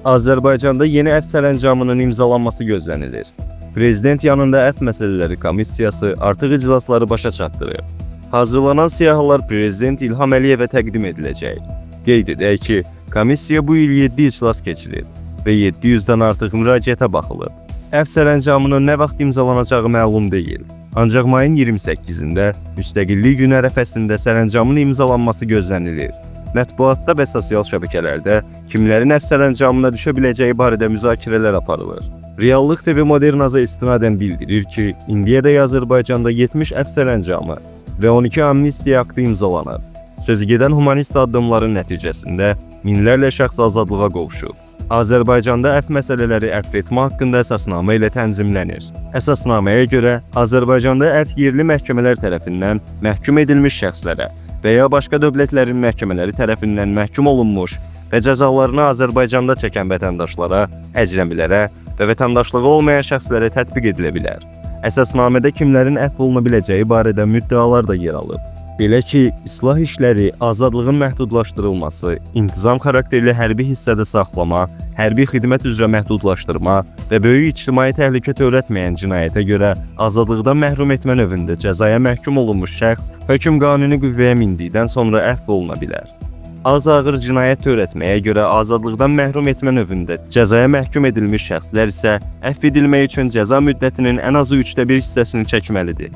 Azərbaycanda yeni əfv sərəncamının imzalanması gözlənilir. Prezident yanında əfv məsələləri komissiyası artıq iclasları başa çatdırıb. Hazırlanan siyahılar Prezident İlham Əliyevə təqdim ediləcək. Qeyd edək ki, komissiya bu il 7 iclas keçirib və 700-dən artıq müraciətə baxılıb. Əfv sərəncamının nə vaxt imzalanacağı məlum deyil. Ancaq mayın 28-də Müstəqillik Günü ərəfəsində sərəncamın imzalanması gözlənilir. Mətbuatda və sosial şəbəkələrdə kimlərin əfv sərəncamına düşə biləcəyi barədə müzakirələr aparılır. Reallıq TV Modernaza istinadən bildirir ki, indiyədək Azərbaycanda 70 əfv sərəncamı və 12 amnistiya aktı imzalanıb. Sözügedən humanist addımların nəticəsində minlərlə şəxs azadlığa qovuşub. Azərbaycanda əfv məsələləri əfv etmə haqqında əsasnamə ilə tənzimlənir. Əsasnaməyə görə Azərbaycanda əfv yerli məhkəmələr tərəfindən məhkum edilmiş şəxslərə və ya başqa dövlətlərin məhkəmələri tərəfindən məhkum olunmuş və cəzalarını Azərbaycanda çəkən vətəndaşlara, əcnəbilərə və vətəndaşlığı olmayan şəxslərə tətbiq edilə bilər. Əsasnamədə kimlərin əfv oluna biləcəyi barədə müddəalar da yer alıb. Belə ki, islah işləri, azadlığın məhdudlaşdırılması, intizam xarakterli hərbi hissədə saxlama, hərbi xidmət üzrə məhdudlaşdırma və böyük ictimai təhlükə törətməyən cinayətə görə azadlıqdan məhrum etmə növündə cəzaya məhkum olunmuş şəxs hökm qanuni qüvvəyə mindikdən sonra əfv oluna bilər. Az-ağır cinayət törətməyə görə azadlıqdan məhrum etmə növündə cəzaya məhkum edilmiş şəxslər isə əfv edilmək üçün cəza müddətinin ən azı 1/3 hissəsini çəkməlidir.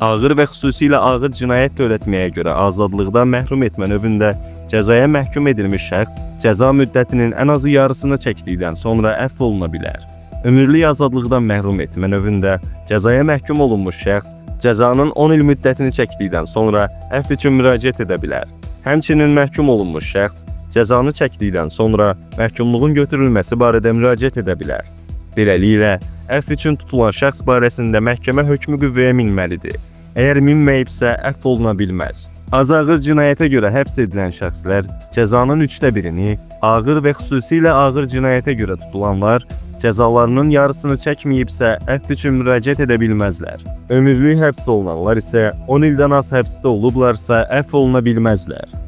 Ağır və xüsusilə ağır cinayət törətməyə görə azadlıqdan məhrum etmə növündə cəzaya məhkum edilmiş şəxs cəza müddətinin ən azı yarısını çəkdikdən sonra əfv oluna bilər. Ömürlük azadlıqdan məhrum etmə növündə cəzaya məhkum olunmuş şəxs cəzanın 10 il müddətini çəkdikdən sonra əfv üçün müraciət edə bilər. Həmçinin məhkum olunmuş şəxs cəzanı çəkdikdən sonra məhkumluğun götürülməsi barədə müraciət edə bilər. Beləliklə, əfv üçün tutulan şəxs barəsində məhkəmə hökmü qüvvəyə minməlidir. Əgər minməyibsə, əfv oluna bilməz. Az-ağır cinayətə görə həbs edilən şəxslər cəzanın 1/3-ni, ağır və xüsusilə ağır cinayətə görə tutulanlar cəzalarının yarısını çəkməyibsə, əfv üçün müraciət edə bilməzlər. Ömürlük həbs olunanlar isə 10 ildən az həbsdə olublarsa, əfv oluna bilməzlər.